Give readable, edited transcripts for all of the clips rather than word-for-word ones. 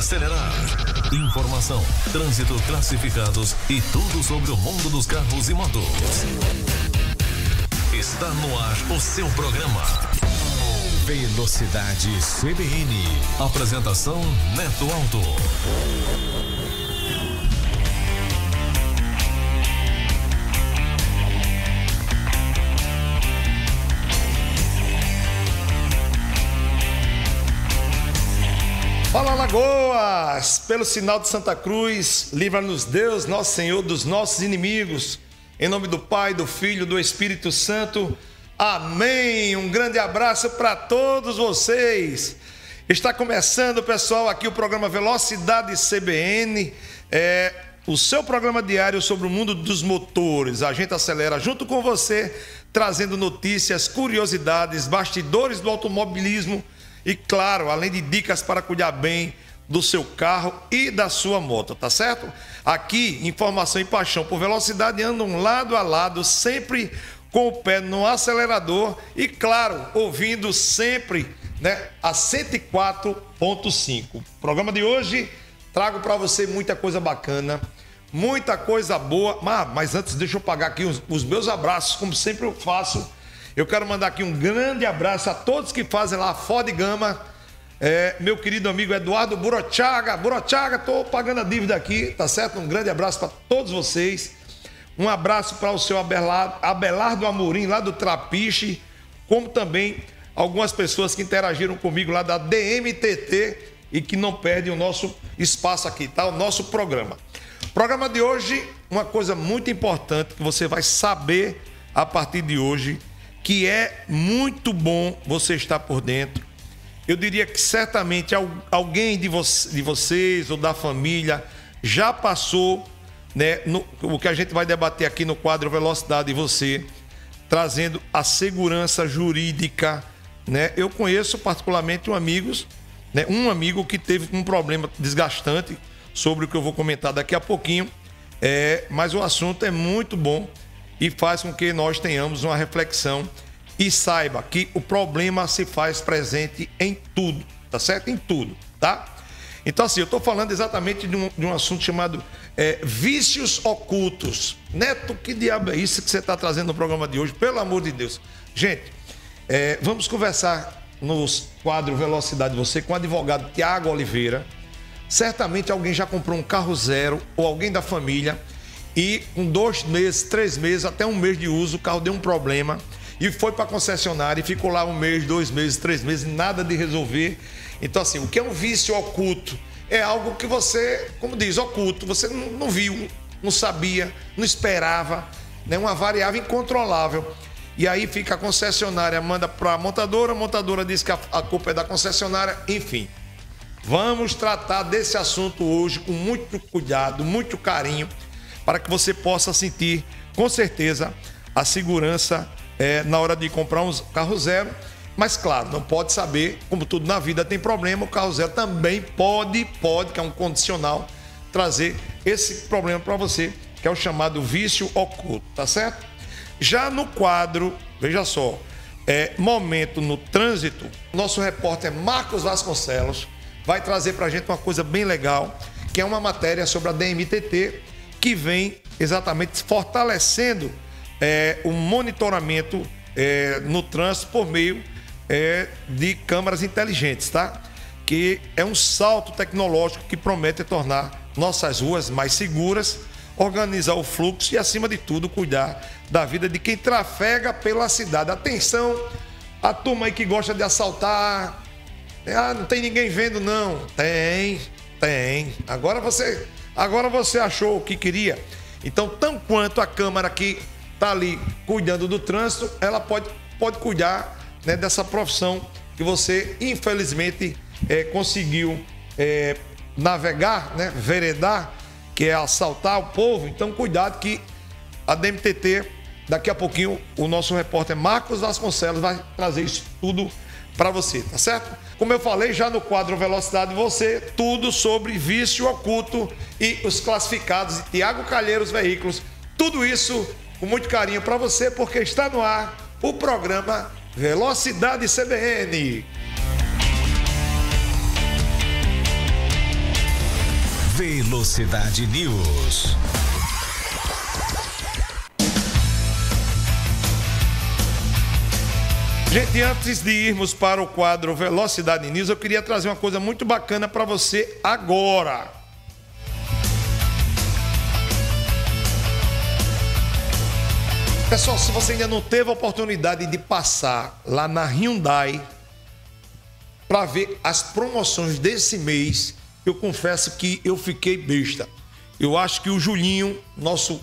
acelerar. Informação, trânsito, classificados e tudo sobre o mundo dos carros e motos. Está no ar o seu programa Velocidade CBN. Apresentação Neto Alto. Fala, Lagoas! Pelo sinal de Santa Cruz, livra-nos Deus, nosso Senhor, dos nossos inimigos. Em nome do Pai, do Filho, do Espírito Santo. Amém! Um grande abraço para todos vocês. Está começando, pessoal, aqui o programa Velocidade CBN. O seu programa diário sobre o mundo dos motores. A gente acelera junto com você, trazendo notícias, curiosidades, bastidores do automobilismo. E claro, além de dicas para cuidar bem do seu carro e da sua moto, tá certo? Aqui, informação e paixão por velocidade andam lado a lado, sempre com o pé no acelerador e claro, ouvindo sempre, a 104.5. Programa de hoje, trago para você muita coisa bacana, muita coisa boa, mas antes deixa eu pagar aqui os meus abraços, como sempre eu faço. Eu quero mandar aqui um grande abraço a todos que fazem lá a Ford Gama. Meu querido amigo Eduardo Burochaga. Burochaga, tô pagando a dívida aqui, tá certo? Um grande abraço para todos vocês. Um abraço para o seu Abelardo Amorim, lá do Trapiche, como também algumas pessoas que interagiram comigo lá da DMTT e que não perdem o nosso espaço aqui, tá? O nosso programa. Programa de hoje, uma coisa muito importante que você vai saber a partir de hoje, que é muito bom você estar por dentro. Eu diria que certamente alguém de vocês ou da família já passou, o que a gente vai debater aqui no quadro Velocidade e Você, trazendo a segurança jurídica. Eu conheço particularmente um amigo que teve um problema desgastante, sobre o que eu vou comentar daqui a pouquinho, mas o assunto é muito bom e faz com que nós tenhamos uma reflexão e saiba que o problema se faz presente em tudo, tá certo? Em tudo, tá? Então assim, eu estou falando exatamente de um assunto chamado vícios ocultos. Neto, que diabo é isso que você está trazendo no programa de hoje? Pelo amor de Deus. Gente, vamos conversar no quadro Velocidade Você com o advogado Tiago Oliveira. Certamente alguém já comprou um carro zero ou alguém da família e com 2 meses, 3 meses, até 1 mês de uso, o carro deu um problema e foi para a concessionária e ficou lá 1 mês, 2 meses, 3 meses, nada de resolver. Então assim, o que é um vício oculto? É algo que você, como diz, oculto, você não viu, não sabia, não esperava, uma variável incontrolável. E aí fica a concessionária, manda para a montadora diz que a culpa é da concessionária, enfim. Vamos tratar desse assunto hoje com muito cuidado, muito carinho, para que você possa sentir, com certeza, a segurança na hora de comprar um carro zero. Mas, claro, não pode saber, como tudo na vida tem problema, o carro zero também pode, que é um condicional, trazer esse problema para você, que é o chamado vício oculto, tá certo? Já no quadro, veja só, Momento no Trânsito, nosso repórter Marcos Vasconcelos vai trazer para a gente uma coisa bem legal, que é uma matéria sobre a DMTT, que vem exatamente fortalecendo o monitoramento no trânsito por meio de câmeras inteligentes, tá? Que é um salto tecnológico que promete tornar nossas ruas mais seguras, organizar o fluxo e, acima de tudo, cuidar da vida de quem trafega pela cidade. Atenção, a turma aí que gosta de assaltar. Não tem ninguém vendo, não. Tem. Agora você achou o que queria. Então, tão quanto a câmara que está ali cuidando do trânsito, ela pode cuidar dessa profissão que você, infelizmente, conseguiu navegar, veredar, que é assaltar o povo. Então, cuidado que a DMTT, daqui a pouquinho, o nosso repórter Marcos Vasconcelos vai trazer isso tudo para você, tá certo? Como eu falei já no quadro Velocidade Você, tudo sobre vício oculto e os classificados de Tiago Calheiros Veículos. Tudo isso com muito carinho para você, porque está no ar o programa Velocidade CBN. Velocidade News. Gente, antes de irmos para o quadro Velocidade News, eu queria trazer uma coisa muito bacana para você agora. Pessoal, se você ainda não teve a oportunidade de passar lá na Hyundai para ver as promoções desse mês, eu confesso que eu fiquei besta. Eu acho que o Julinho, nosso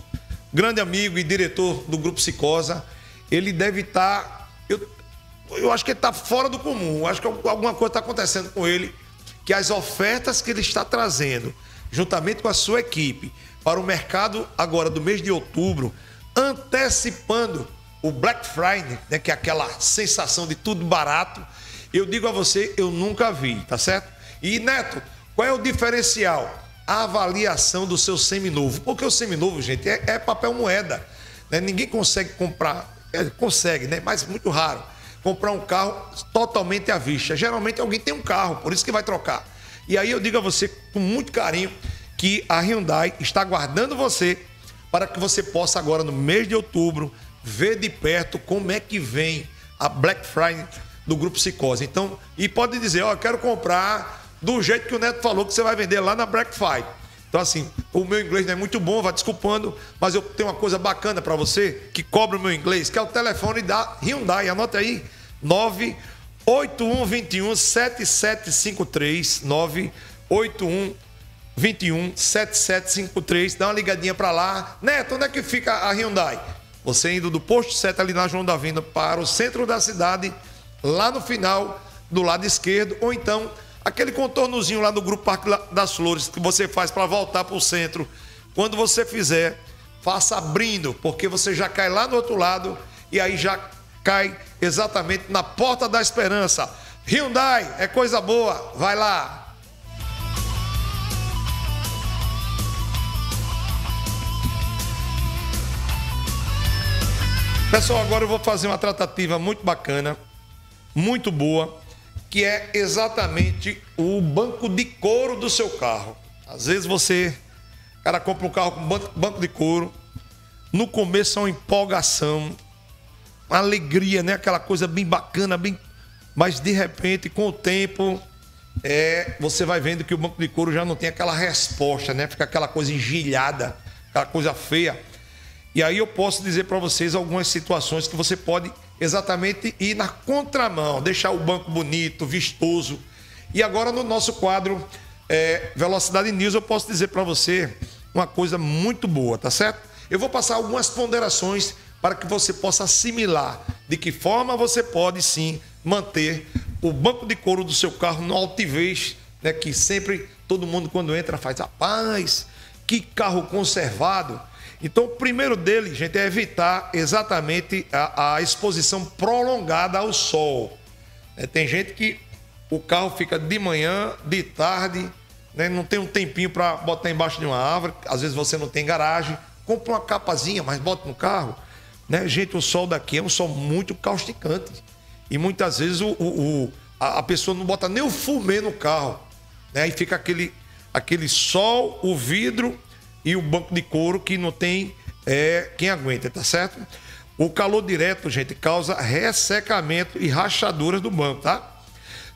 grande amigo e diretor do Grupo Cicosa, ele deve estar... Eu acho que ele está fora do comum. Eu acho que alguma coisa está acontecendo com ele, que as ofertas que ele está trazendo, juntamente com a sua equipe, para o mercado agora do mês de outubro, antecipando o Black Friday, né, que é aquela sensação de tudo barato, eu digo a você, eu nunca vi, tá certo? E Neto, qual é o diferencial? A avaliação do seu seminovo. Porque o seminovo, gente, é papel moeda, né? Ninguém consegue comprar, consegue, né? Mas muito raro, comprar um carro totalmente à vista. Geralmente alguém tem um carro, por isso que vai trocar. E aí eu digo a você com muito carinho que a Hyundai está aguardando você para que você possa agora no mês de outubro ver de perto como é que vem a Black Friday do Grupo Cicosa. Então, e pode dizer, ó, eu quero comprar do jeito que o Neto falou que você vai vender lá na Black Friday. Então assim, o meu inglês não é muito bom, vai desculpando, mas eu tenho uma coisa bacana para você que cobra o meu inglês, que é o telefone da Hyundai. Anota aí, 981217753, 981217753. Dá uma ligadinha para lá. Neto, onde é que fica a Hyundai? Você indo do posto 7 ali na João da Vinda para o centro da cidade, lá no final, do lado esquerdo, ou então aquele contornozinho lá do Grupo Parque das Flores que você faz para voltar para o centro. Quando você fizer, faça abrindo, porque você já cai lá no outro lado e aí já cai exatamente na Porta da Esperança. Hyundai é coisa boa, vai lá. Pessoal, agora eu vou fazer uma tratativa muito bacana, muito boa, que é exatamente o banco de couro do seu carro. Às vezes o cara compra um carro com banco de couro, no começo é uma empolgação, uma alegria, né? Aquela coisa bem bacana, mas de repente, com o tempo, você vai vendo que o banco de couro já não tem aquela resposta, né? Fica aquela coisa engilhada, aquela coisa feia. E aí eu posso dizer para vocês algumas situações que você pode exatamente ir na contramão, deixar o banco bonito, vistoso. E agora no nosso quadro Velocidade News eu posso dizer para você uma coisa muito boa, tá certo? Eu vou passar algumas ponderações para que você possa assimilar de que forma você pode sim manter o banco de couro do seu carro no altivez, né? Que sempre todo mundo quando entra faz, rapaz, que carro conservado. Então, o primeiro dele, gente, é evitar exatamente a exposição prolongada ao sol. Tem gente que o carro fica de manhã, de tarde, né? Não tem um tempinho para botar embaixo de uma árvore. Às vezes você não tem garagem. Compra uma capazinha, mas bota no carro. Né? Gente, o sol daqui é um sol muito causticante. E muitas vezes a pessoa não bota nem o fumê no carro. Né? Aí fica aquele sol, o vidro e o banco de couro que não tem quem aguenta, tá certo? O calor direto, gente, causa ressecamento e rachaduras do banco, tá?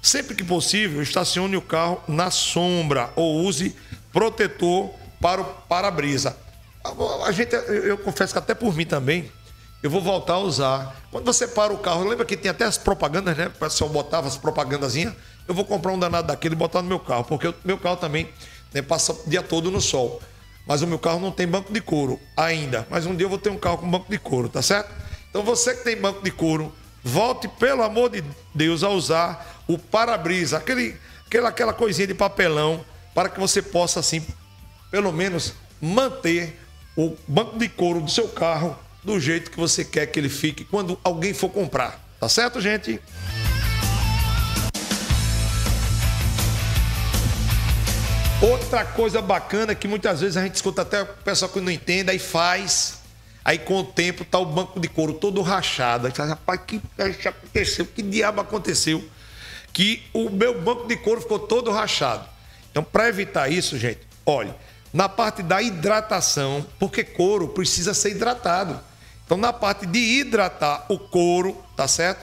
Sempre que possível, estacione o carro na sombra ou use protetor para o para-brisa. Eu confesso que até por mim também, eu vou voltar a usar. Quando você para o carro, lembra que tem até as propagandas, né? O pessoal botava as propagandazinhas. Eu vou comprar um danado daquele e botar no meu carro, porque o meu carro também, né, passa o dia todo no sol. Mas o meu carro não tem banco de couro ainda. Mas um dia eu vou ter um carro com banco de couro, tá certo? Então você que tem banco de couro, volte, pelo amor de Deus, a usar o para-brisa, aquela coisinha de papelão, para que você possa, assim, pelo menos, manter o banco de couro do seu carro do jeito que você quer que ele fique quando alguém for comprar. Tá certo, gente? Outra coisa bacana que muitas vezes a gente escuta até o pessoal que não entende, aí faz, aí com o tempo tá o banco de couro todo rachado. Aí fala, rapaz, que aconteceu? Que diabo aconteceu? Que o meu banco de couro ficou todo rachado. Então, para evitar isso, gente, Olha, na parte da hidratação, porque couro precisa ser hidratado. Então, na parte de hidratar o couro, tá certo?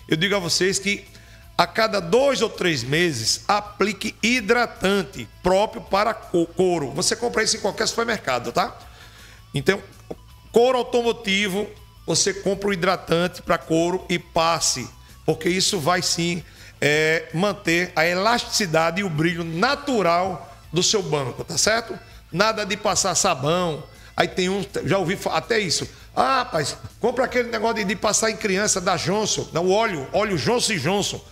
Eu digo a vocês que a cada 2 ou 3 meses, aplique hidratante próprio para couro. Você compra isso em qualquer supermercado, tá? Então, couro automotivo, você compra o hidratante para couro e passe, porque isso vai sim manter a elasticidade e o brilho natural do seu banco, tá certo? Nada de passar sabão. Aí tem um, já ouvi até isso. Ah, rapaz, compra aquele negócio de passar em criança da Johnson, o óleo Johnson & Johnson.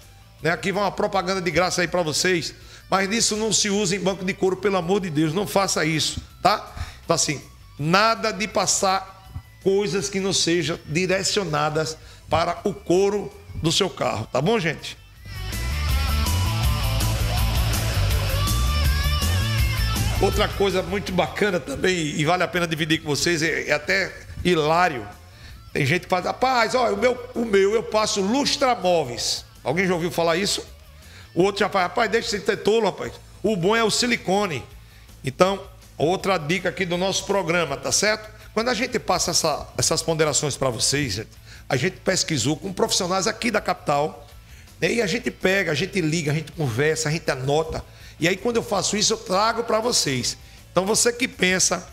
Né? Aqui vai uma propaganda de graça aí para vocês. Mas isso não se usa em banco de couro, pelo amor de Deus, não faça isso, tá? Então assim, nada de passar coisas que não sejam direcionadas para o couro do seu carro, tá bom, gente? Outra coisa muito bacana também, e vale a pena dividir com vocês, é até hilário. Tem gente que fala, rapaz, ó, o meu eu passo lustramóveis. Alguém já ouviu falar isso? O outro já fala, rapaz, deixa de ser tolo, rapaz. O bom é o silicone. Então, outra dica aqui do nosso programa, tá certo? Quando a gente passa essas ponderações para vocês, gente, a gente pesquisou com profissionais aqui da capital, né? E a gente pega, a gente liga, a gente conversa, a gente anota. E aí, quando eu faço isso, eu trago para vocês. Então, você que pensa,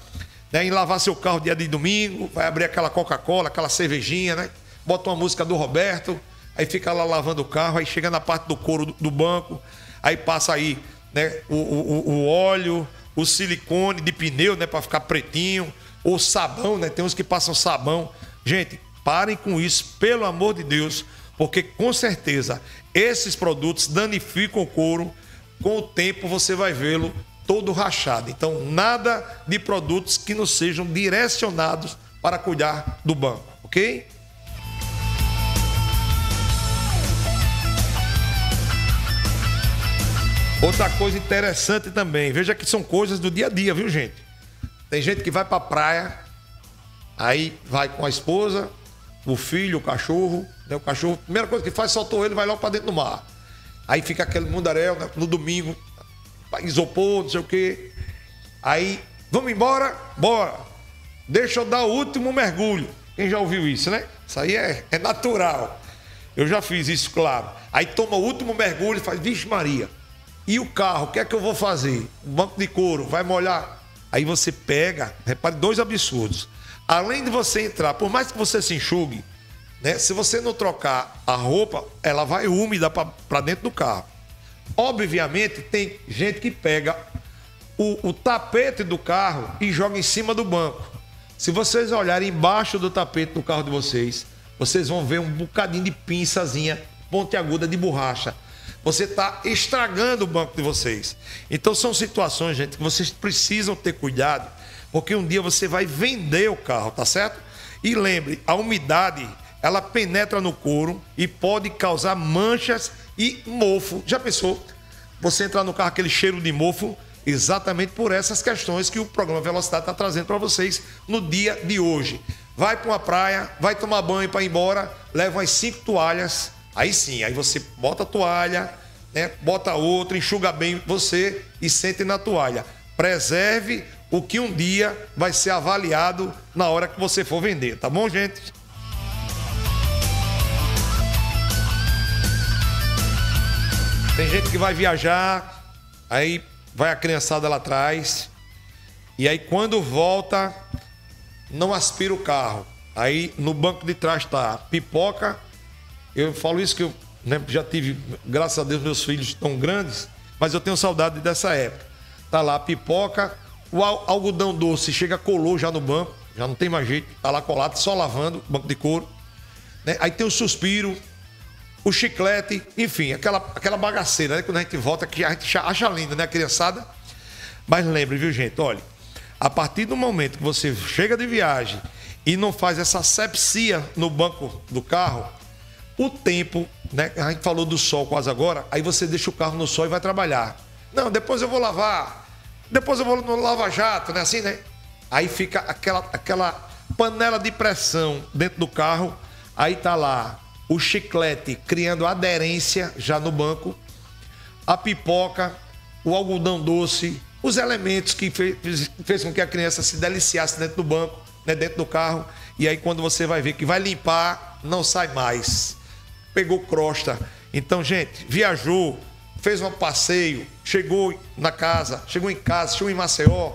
né, em lavar seu carro dia de domingo, vai abrir aquela Coca-Cola, aquela cervejinha, né? Bota uma música do Roberto, aí fica lá lavando o carro, aí chega na parte do couro do banco, aí passa aí, né, o óleo, o silicone de pneu, né, para ficar pretinho, ou sabão, né? Tem uns que passam sabão. Gente, parem com isso, pelo amor de Deus, porque com certeza esses produtos danificam o couro. Com o tempo você vai vê-lo todo rachado. Então, nada de produtos que não sejam direcionados para cuidar do banco, ok? Outra coisa interessante também, veja que são coisas do dia a dia, viu, gente? Tem gente que vai para a praia, aí vai com a esposa, o filho, o cachorro, né? O cachorro, a primeira coisa que faz, soltou ele, vai logo para dentro do mar. Aí fica aquele mundaréu, né? No domingo, isopor, não sei o quê. Aí, vamos embora? Bora. Deixa eu dar o último mergulho. Quem já ouviu isso, né? Isso aí é natural. Eu já fiz isso, claro. Aí toma o último mergulho e faz, vixe Maria. E o carro, o que é que eu vou fazer? O banco de couro, vai molhar? Aí você pega, repare, 2 absurdos. Além de você entrar, por mais que você se enxugue, né? Se você não trocar a roupa, ela vai úmida para dentro do carro. Obviamente, tem gente que pega o tapete do carro e joga em cima do banco. Se vocês olharem embaixo do tapete do carro de vocês, vocês vão ver um bocadinho de pinçazinha pontiaguda de borracha. Você está estragando o banco de vocês. Então, são situações, gente, que vocês precisam ter cuidado, porque um dia você vai vender o carro, tá certo? E lembre, a umidade, ela penetra no couro e pode causar manchas e mofo. Já pensou? Você entrar no carro, aquele cheiro de mofo, exatamente por essas questões que o programa Velocidade está trazendo para vocês no dia de hoje. Vai para uma praia, vai tomar banho para ir embora, leva umas 5 toalhas, aí sim, aí você bota a toalha, né, bota outra, enxuga bem você e sente na toalha. Preserve o que um dia vai ser avaliado na hora que você for vender, tá bom, gente? Tem gente que vai viajar, aí vai a criançada lá atrás, e aí quando volta, não aspira o carro. Aí no banco de trás tá pipoca. Eu falo isso que eu, né, já tive, graças a Deus, meus filhos tão grandes, mas eu tenho saudade dessa época. Tá lá pipoca, o algodão doce chega, colou já no banco, já não tem mais jeito, tá lá colado, só lavando, banco de couro. Né? Aí tem o suspiro, o chiclete, enfim, aquela bagaceira, né? Quando a gente volta, que a gente acha linda, né, criançada? Mas lembre, viu, gente? Olha, a partir do momento que você chega de viagem e não faz essa asepsia no banco do carro, o tempo, né? A gente falou do sol quase agora, aí você deixa o carro no sol e vai trabalhar. Não, depois eu vou lavar, depois eu vou no lava-jato, né? Assim, né? Aí fica aquela panela de pressão dentro do carro, aí tá lá o chiclete criando aderência já no banco, a pipoca, o algodão doce os elementos que fez com que a criança se deliciasse dentro do banco, né, dentro do carro, e aí quando você vai ver que vai limpar, não sai mais. Pegou crosta. Então, gente, viajou, fez um passeio, chegou em casa, chegou em Maceió,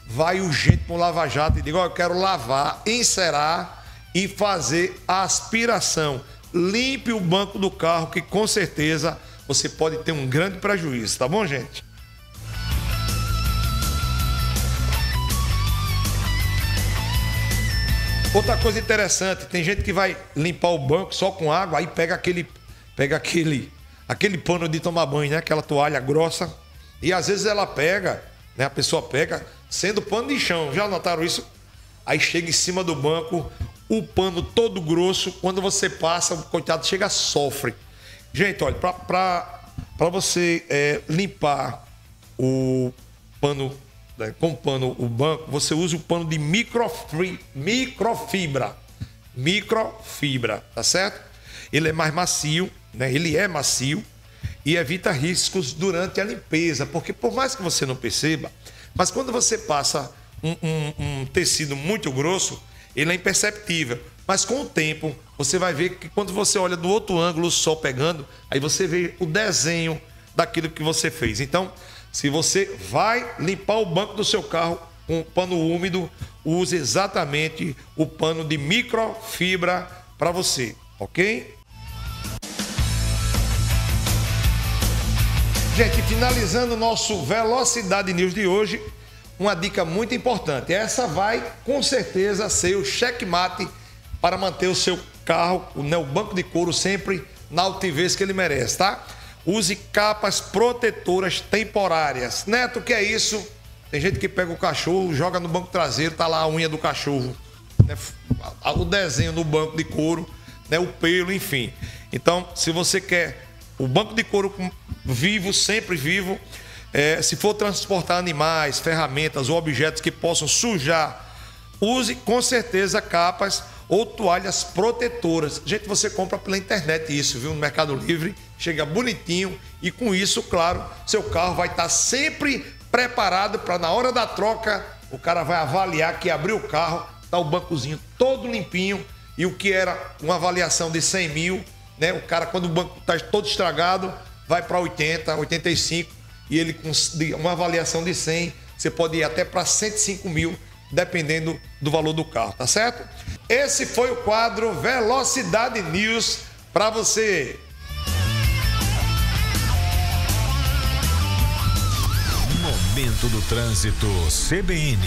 vai urgente para um lava-jato e diga, eu quero lavar, encerar e fazer a aspiração. Limpe o banco do carro, que com certeza você pode ter um grande prejuízo, tá bom, gente? Outra coisa interessante, tem gente que vai limpar o banco só com água, aí pega aquele pano de tomar banho, né? Aquela toalha grossa. E às vezes ela pega, né? A pessoa pega, sendo pano de chão. Já notaram isso? Aí chega em cima do banco, o pano todo grosso. Quando você passa, o coitado chega, sofre. Gente, olha, para você limpar o pano, né, com pano o banco, você usa o pano de microfibra. Microfibra, tá certo? Ele é mais macio, né? Ele é macio e evita riscos durante a limpeza, porque por mais que você não perceba, mas quando você passa um tecido muito grosso, ele é imperceptível. Mas com o tempo, você vai ver que quando você olha do outro ângulo, o sol pegando, aí você vê o desenho daquilo que você fez. Então, se você vai limpar o banco do seu carro com pano úmido, use exatamente o pano de microfibra para você, ok? Gente, finalizando o nosso Velocidade News de hoje, uma dica muito importante. Essa vai, com certeza, ser o checkmate para manter o seu carro, né, o banco de couro, sempre na altivez que ele merece, tá? Use capas protetoras temporárias. Neto, o que é isso? Tem gente que pega o cachorro, joga no banco traseiro, tá lá a unha do cachorro, né, o desenho no banco de couro, né, o pelo, enfim. Então, se você quer o banco de couro vivo, sempre vivo, se for transportar animais, ferramentas ou objetos que possam sujar, use com certeza capas ou toalhas protetoras. Gente, você compra pela internet isso, viu? No Mercado Livre, chega bonitinho e com isso, claro, seu carro vai estar sempre preparado para na hora da troca, o cara vai avaliar que abriu o carro, tá o bancozinho todo limpinho e o que era uma avaliação de 100 mil, né? O cara, quando o banco está todo estragado, vai para 80, 85 e ele com uma avaliação de 100, você pode ir até para 105 mil, dependendo do valor do carro, tá certo? Esse foi o quadro Velocidade News para você. Momento do Trânsito CBN.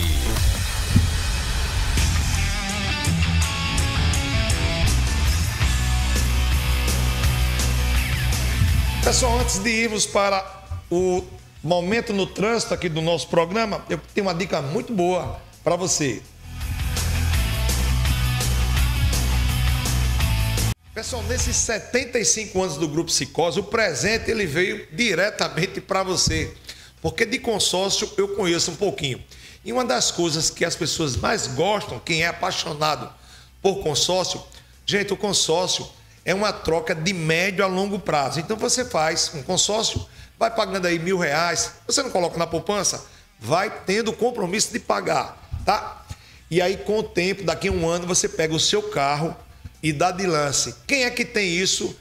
Pessoal, antes de irmos para o momento no trânsito aqui do nosso programa, eu tenho uma dica muito boa para você. Pessoal, nesses 75 anos do Grupo Sicoosa, o presente ele veio diretamente para você, porque de consórcio eu conheço um pouquinho. E uma das coisas que as pessoas mais gostam, quem é apaixonado por consórcio, gente, o consórcio é uma troca de médio a longo prazo. Então você faz um consórcio, vai pagando aí R$1.000, você não coloca na poupança, vai tendo o compromisso de pagar, tá? E aí com o tempo, daqui a um ano, você pega o seu carro e dá de lance. Quem é que tem isso?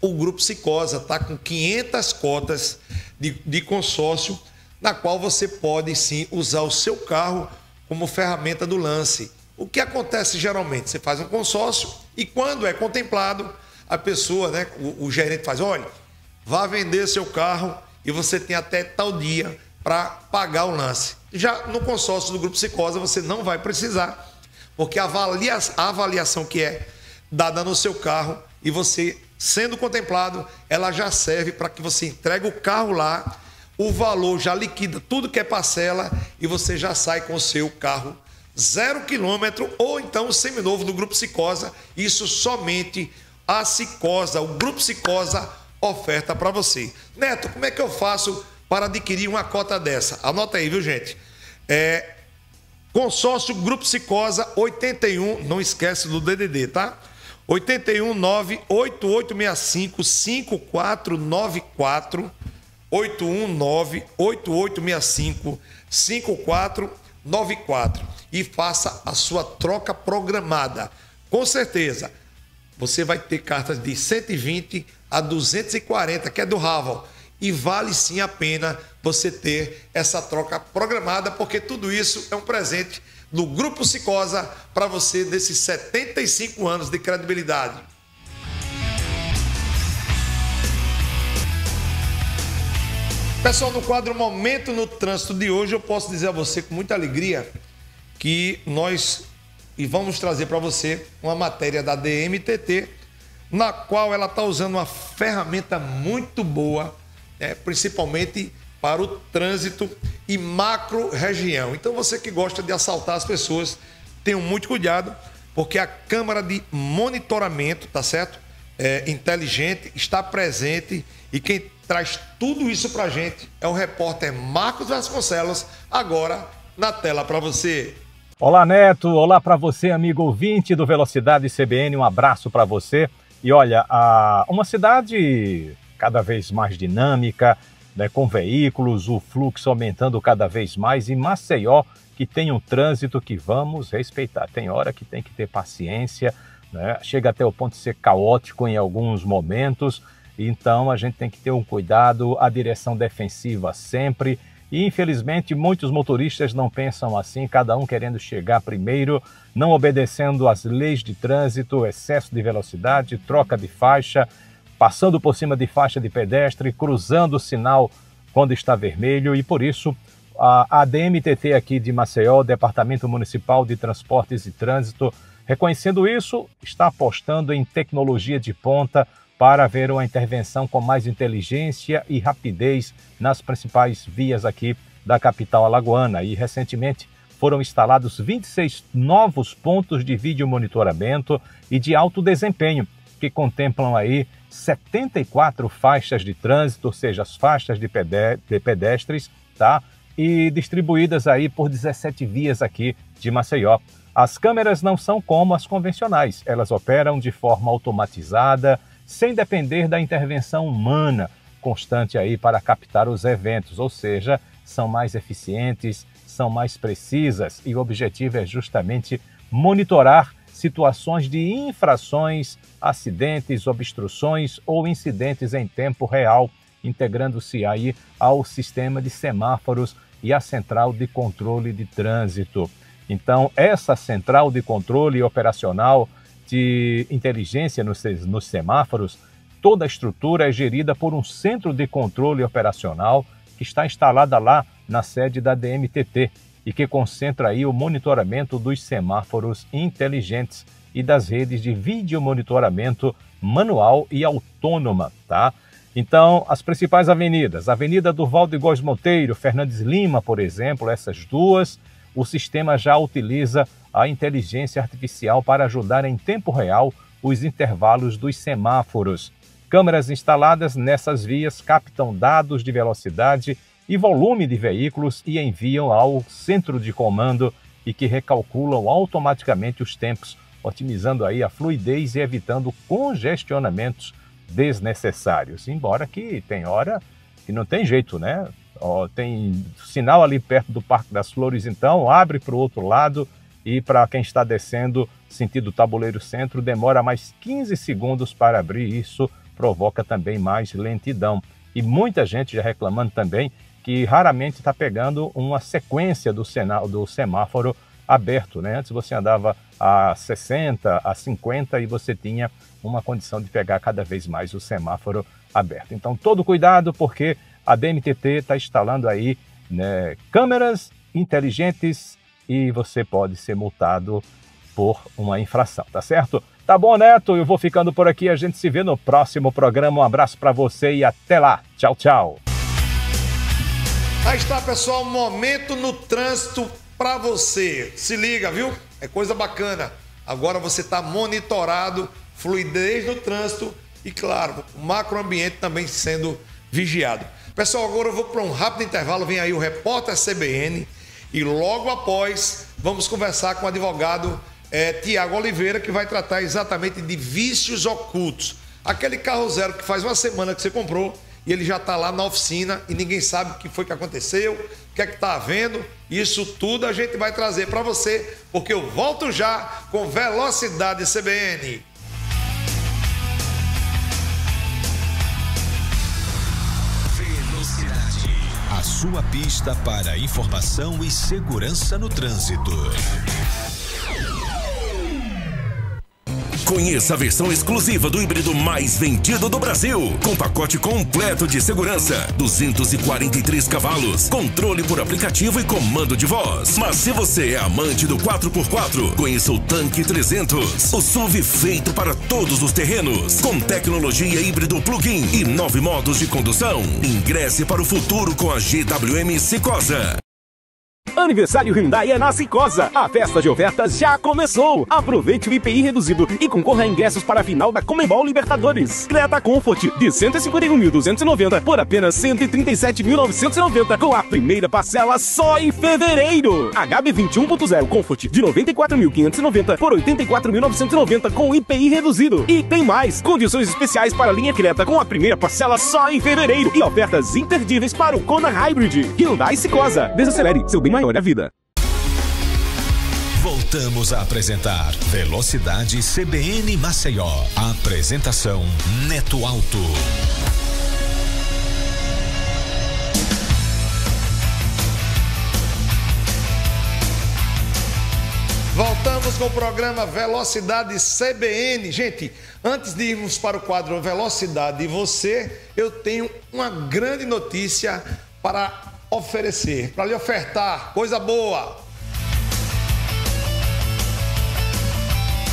O Grupo Sicoosa tá com 500 cotas de consórcio, na qual você pode sim usar o seu carro como ferramenta do lance. O que acontece geralmente? Você faz um consórcio e quando é contemplado, a pessoa, né, o gerente faz, olha, vá vender seu carro e você tem até tal dia para pagar o lance. Já no consórcio do Grupo Sicoosa você não vai precisar, porque a avaliação que é dada no seu carro e você sendo contemplado, ela já serve para que você entregue o carro lá, o valor já liquida tudo que é parcela e você já sai com o seu carro 0 km ou então seminovo do Grupo Sicoosa. Isso somente a Sicoosa, o Grupo Sicoosa oferta para você. Neto, como é que eu faço para adquirir uma cota dessa? Anota aí, viu, gente? Consórcio Grupo Sicoosa 81, não esquece do DDD, tá? 81 98865 5494, 819-8865-5494 e faça a sua troca programada. Com certeza, você vai ter cartas de 120 a 240, que é do Raval. E vale sim a pena você ter essa troca programada, porque tudo isso é um presente do Grupo Sicosa para você nesses 75 anos de credibilidade. Pessoal, no quadro Momento no Trânsito de hoje, eu posso dizer a você com muita alegria que nós vamos trazer para você uma matéria da DMTT, na qual ela está usando uma ferramenta muito boa, principalmente para o trânsito e macro-região. Então, você que gosta de assaltar as pessoas, tenha muito cuidado, porque a câmera de monitoramento, tá certo? Inteligente, está presente, e quem traz tudo isso para a gente é o repórter Marcos Vasconcelos, agora na tela para você. Olá, Neto. Olá para você, amigo ouvinte do Velocidade CBN. Um abraço para você. E olha, uma cidade cada vez mais dinâmica, né, com veículos, o fluxo aumentando cada vez mais, e Maceió, que tem um trânsito que vamos respeitar. Tem hora que tem que ter paciência, né? Chega até o ponto de ser caótico em alguns momentos, então a gente tem que ter um cuidado, a direção defensiva sempre. E infelizmente muitos motoristas não pensam assim, cada um querendo chegar primeiro, não obedecendo às leis de trânsito, excesso de velocidade, troca de faixa, passando por cima de faixa de pedestre, cruzando o sinal quando está vermelho. E por isso a DMTT aqui de Maceió, Departamento Municipal de Transportes e Trânsito, reconhecendo isso, está apostando em tecnologia de ponta para haver uma intervenção com mais inteligência e rapidez nas principais vias aqui da capital alagoana. E recentemente foram instalados 26 novos pontos de vídeo monitoramento e de alto desempenho, que contemplam aí 74 faixas de trânsito, ou seja, as faixas de pedestres, tá? E distribuídas aí por 17 vias aqui de Maceió. As câmeras não são como as convencionais, elas operam de forma automatizada, sem depender da intervenção humana constante aí para captar os eventos, ou seja, são mais eficientes, são mais precisas, e o objetivo é justamente monitorar situações de infrações, acidentes, obstruções ou incidentes em tempo real, integrando-se aí ao sistema de semáforos e à central de controle de trânsito. Então, essa central de controle operacional de inteligência nos semáforos, toda a estrutura é gerida por um centro de controle operacional que está instalada lá na sede da DMTT e que concentra aí o monitoramento dos semáforos inteligentes e das redes de vídeo monitoramento manual e autônoma, tá? Então, as principais avenidas, Avenida Durval de Góes Monteiro, Fernandes Lima, por exemplo, essas duas, o sistema já utiliza a inteligência artificial para ajudar em tempo real os intervalos dos semáforos. Câmeras instaladas nessas vias captam dados de velocidade e volume de veículos e enviam ao centro de comando, e que recalculam automaticamente os tempos, otimizando aí a fluidez e evitando congestionamentos desnecessários. Embora que tem hora que não tem jeito, né? Tem sinal ali perto do Parque das Flores, então abre para o outro lado, e para quem está descendo sentido Tabuleiro Centro, demora mais 15 segundos para abrir. Isso provoca também mais lentidão. E muita gente já reclamando também que raramente está pegando uma sequência do semáforo aberto, né? Antes você andava a 60, a 50 e você tinha uma condição de pegar cada vez mais o semáforo aberto. Então, todo cuidado, porque a DMTT está instalando aí, né, câmeras inteligentes, e você pode ser multado por uma infração, tá certo? Tá bom, Neto? Eu vou ficando por aqui. A gente se vê no próximo programa. Um abraço para você e até lá. Tchau, tchau. Aí está, pessoal. Momento no trânsito para você. Se liga, viu? É coisa bacana. Agora você está monitorado, fluidez no trânsito e, claro, o macroambiente também sendo vigiado. Pessoal, agora eu vou para um rápido intervalo. Vem aí o repórter CBN. E logo após, vamos conversar com o advogado Tiago Oliveira, que vai tratar exatamente de vícios ocultos. Aquele carro zero que faz uma semana que você comprou e ele já está lá na oficina e ninguém sabe o que foi que aconteceu, o que é que está havendo. Isso tudo a gente vai trazer para você, porque eu volto já com Velocidade CBN. Velocidade, a sua pista para informação e segurança no trânsito. Conheça a versão exclusiva do híbrido mais vendido do Brasil, com pacote completo de segurança, 243 cavalos, controle por aplicativo e comando de voz. Mas se você é amante do 4x4, conheça o Tanque 300, o SUV feito para todos os terrenos, com tecnologia híbrido plug-in e 9 modos de condução. Ingresse para o futuro com a GWM Cicosa. Aniversário Hyundai é na Cicosa. A festa de ofertas já começou. Aproveite o IPI reduzido e concorra a ingressos para a final da Comebol Libertadores. Creta Comfort de 151.290 por apenas 137.990 com a primeira parcela só em fevereiro. HB 21.0 Comfort de 94.590 por 84.990 com IPI reduzido. E tem mais, condições especiais para a linha Creta com a primeira parcela só em fevereiro e ofertas imperdíveis para o Kona Hybrid. Hyundai Cicosa. Desacelere, seu bem maior é a vida. Voltamos a apresentar Velocidade CBN Maceió. Apresentação Neto Alto. Voltamos com o programa Velocidade CBN. Gente, antes de irmos para o quadro Velocidade e Você, eu tenho uma grande notícia para oferecer, para lhe ofertar, coisa boa.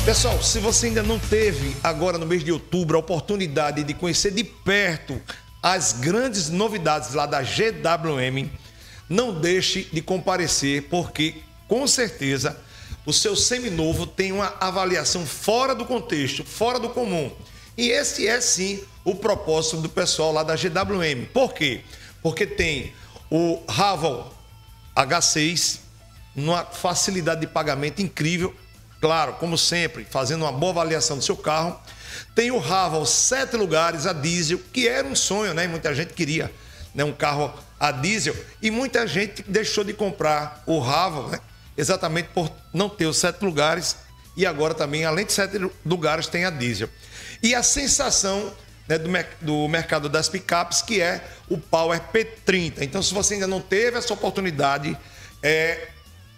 Pessoal, se você ainda não teve agora no mês de outubro a oportunidade de conhecer de perto as grandes novidades lá da GWM, não deixe de comparecer, porque com certeza o seu seminovo tem uma avaliação fora do contexto, fora do comum. E esse é sim o propósito do pessoal lá da GWM. Por quê? Porque tem o Raval H6, numa facilidade de pagamento incrível, claro, como sempre, fazendo uma boa avaliação do seu carro. Tem o Raval 7 lugares a diesel, que era um sonho, né? Muita gente queria, né, um carro a diesel, e muita gente deixou de comprar o Raval, né, exatamente por não ter os 7 lugares, e agora também, além de 7 lugares, tem a diesel. E a sensação, né, do mercado das picapes, que é o Power P30. Então, se você ainda não teve essa oportunidade,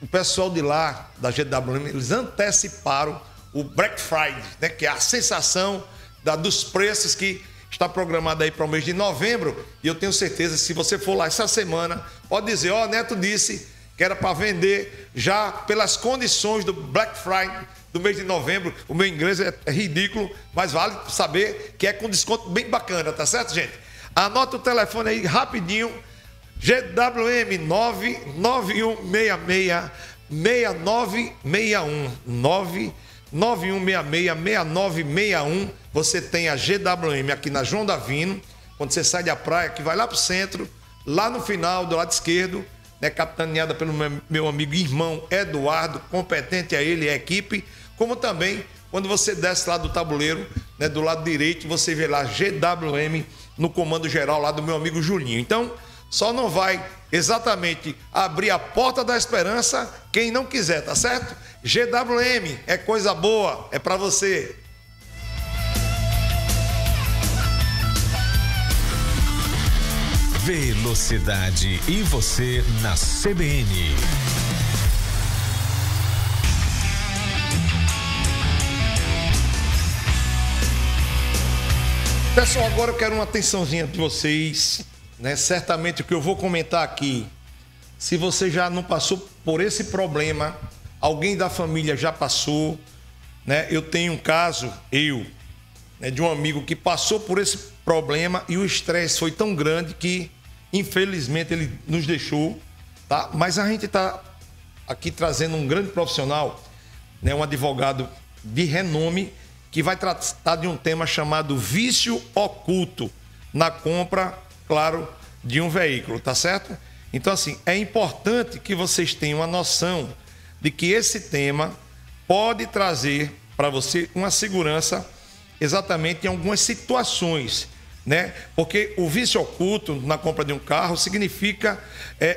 o pessoal de lá, da GWM, eles anteciparam o Black Friday, né, que é a sensação dos preços que está programado aí para o mês de novembro. E eu tenho certeza que se você for lá essa semana, pode dizer, Neto disse que era para vender já pelas condições do Black Friday do mês de novembro. O meu inglês é ridículo, mas vale saber que é com desconto bem bacana, tá certo, gente? Anota o telefone aí rapidinho, GWM 991666961, 991666961. Você tem a GWM aqui na João Davino, quando você sai da praia, que vai lá pro centro, lá no final, do lado esquerdo, né, capitaneada pelo meu amigo irmão Eduardo, competente a ele e a equipe, como também quando você desce lá do tabuleiro, né, do lado direito, você vê lá GWM no comando geral lá do meu amigo Julinho. Então, só não vai exatamente abrir a porta da esperança quem não quiser, tá certo? GWM é coisa boa, é para você. Velocidade e Você na CBN. Pessoal, agora eu quero uma atençãozinha de vocês, né? Certamente o que eu vou comentar aqui, se você já não passou por esse problema, alguém da família já passou, né? Eu tenho um caso, né, de um amigo que passou por esse problema e o estresse foi tão grande que, infelizmente, ele nos deixou, tá? Mas a gente está aqui trazendo um grande profissional, né, um advogado de renome, que vai tratar de um tema chamado vício oculto na compra, claro, de um veículo, tá certo? Então, assim, é importante que vocês tenham uma noção de que esse tema pode trazer para você uma segurança exatamente em algumas situações, né? Porque o vício oculto na compra de um carro significa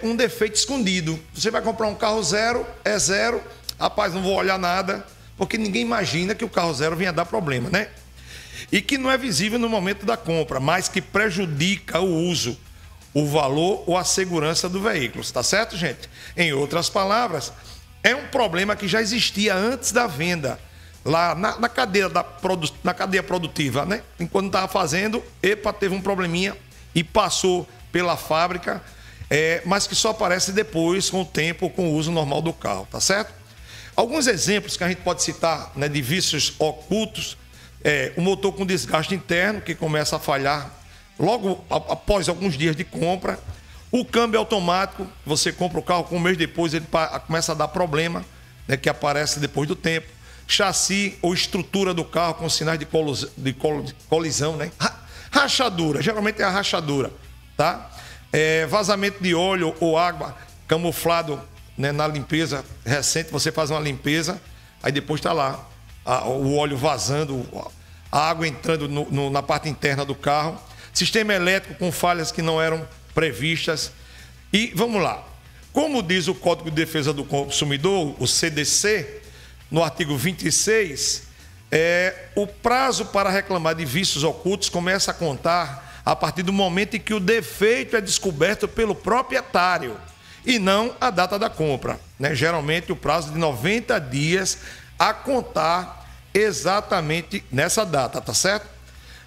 um defeito escondido. Você vai comprar um carro zero, é zero, rapaz, não vou olhar nada, porque ninguém imagina que o carro zero venha dar problema, né? E que não é visível no momento da compra, mas que prejudica o uso, o valor ou a segurança do veículo, está certo, gente? Em outras palavras, é um problema que já existia antes da venda, lá na cadeia produtiva, né? Enquanto estava fazendo, teve um probleminha e passou pela fábrica, mas que só aparece depois, com o tempo, com o uso normal do carro, tá certo? Alguns exemplos que a gente pode citar, né, de vícios ocultos: o motor com desgaste interno, que começa a falhar logo após alguns dias de compra. O câmbio automático, você compra o carro, com um mês depois ele começa a dar problema, né, que aparece depois do tempo. Chassi ou estrutura do carro com sinais de colisão, né? Rachadura, geralmente é a rachadura, tá? Vazamento de óleo ou água camuflado, né, na limpeza recente. Você faz uma limpeza, aí depois está lá o óleo vazando, a água entrando na parte interna do carro. Sistema elétrico com falhas que não eram previstas. E vamos lá. Como diz o Código de Defesa do Consumidor, o CDC, no artigo 26, o prazo para reclamar de vícios ocultos começa a contar a partir do momento em que o defeito é descoberto pelo proprietário e não a data da compra, né? Geralmente o prazo de 90 dias a contar exatamente nessa data, tá certo?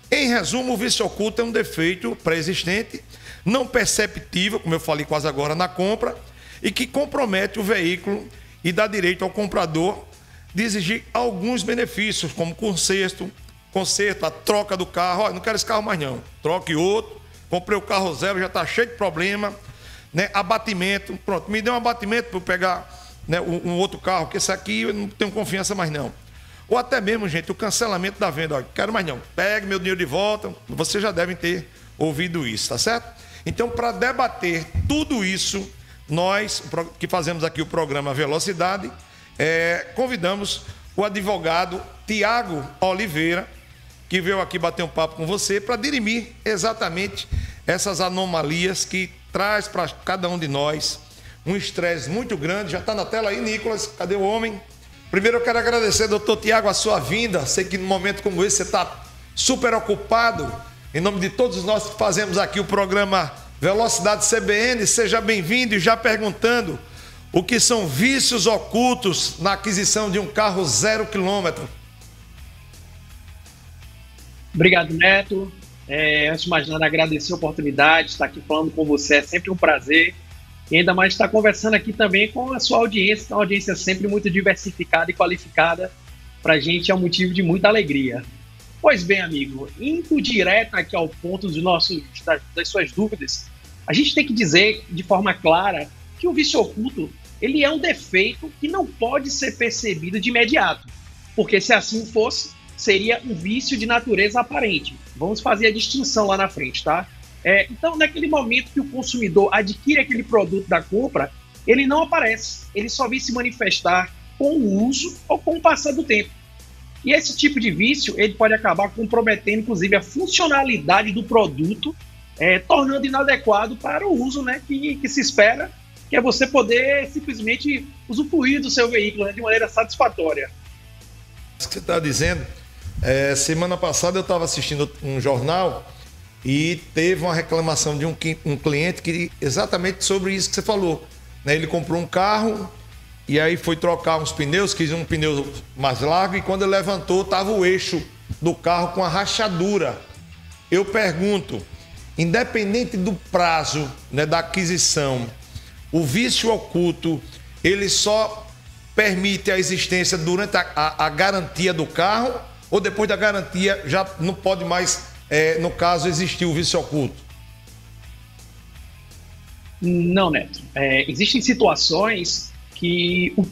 Em resumo, o vício oculto é um defeito pré-existente, não perceptível, como eu falei quase agora, na compra, e que compromete o veículo e dá direito ao comprador de exigir alguns benefícios, como conserto, a troca do carro. Olha, não quero esse carro mais não, troque outro. Comprei o carro zero, já está cheio de problema, né? Abatimento, pronto, me dê um abatimento para eu pegar, né, um outro carro, porque esse aqui eu não tenho confiança mais não. Ou até mesmo, gente, o cancelamento da venda. Olha, quero mais não, pegue meu dinheiro de volta. Vocês já devem ter ouvido isso, tá certo? Então, para debater tudo isso, nós que fazemos aqui o programa Velocidade, convidamos o advogado Tiago Oliveira, que veio aqui bater um papo com você para dirimir exatamente essas anomalias que traz para cada um de nós um estresse muito grande. Já está na tela aí, Nicolas, cadê o homem? Primeiro eu quero agradecer, doutor Tiago, a sua vinda. Sei que num momento como esse você está super ocupado. Em nome de todos nós que fazemos aqui o programa Velocidade CBN, seja bem-vindo. E já perguntando, o que são vícios ocultos na aquisição de um carro 0 km? Obrigado, Neto. Antes de mais nada, agradecer a oportunidade de estar aqui falando com você. É sempre um prazer. E ainda mais estar conversando aqui também com a sua audiência, uma audiência sempre muito diversificada e qualificada. Para a gente é um motivo de muita alegria. Pois bem, amigo, indo direto aqui ao ponto das suas dúvidas, a gente tem que dizer de forma clara que o vício oculto, ele é um defeito que não pode ser percebido de imediato, porque se assim fosse, seria um vício de natureza aparente. Vamos fazer a distinção lá na frente, tá? Então, naquele momento que o consumidor adquire aquele produto da compra, ele não aparece, ele só vem se manifestar com o uso ou com o passar do tempo. E esse tipo de vício, ele pode acabar comprometendo, inclusive, a funcionalidade do produto, tornando inadequado para o uso, né, que se espera, que é você poder simplesmente usufruir do seu veículo, né, de maneira satisfatória. Isso que você está dizendo, semana passada eu estava assistindo um jornal e teve uma reclamação de um cliente que exatamente sobre isso que você falou, né? Ele comprou um carro e aí foi trocar uns pneus, quis um pneu mais largo, e quando ele levantou estava o eixo do carro com a rachadura. Eu pergunto, independente do prazo, né, da aquisição, o vício oculto, ele só permite a existência durante a garantia do carro, ou depois da garantia já não pode mais, no caso, existir o vício oculto? Não, Neto. Existem situações que o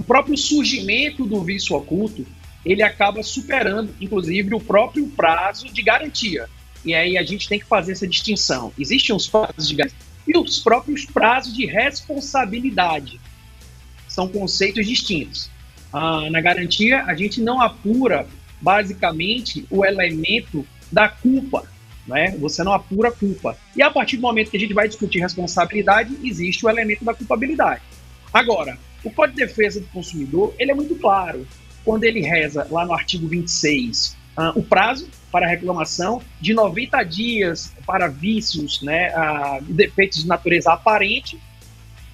próprio surgimento do vício oculto, ele acaba superando, inclusive, o próprio prazo de garantia. E aí a gente tem que fazer essa distinção. Existem os prazos de garantia e os próprios prazos de responsabilidade. São conceitos distintos. Na garantia, a gente não apura, basicamente, o elemento da culpa. né? Você não apura a culpa. E a partir do momento que a gente vai discutir responsabilidade, existe o elemento da culpabilidade. Agora, o Código de Defesa do Consumidor, ele é muito claro. Quando ele reza lá no artigo 26, o prazo para reclamação de 90 dias para vícios, né, defeitos de natureza aparente,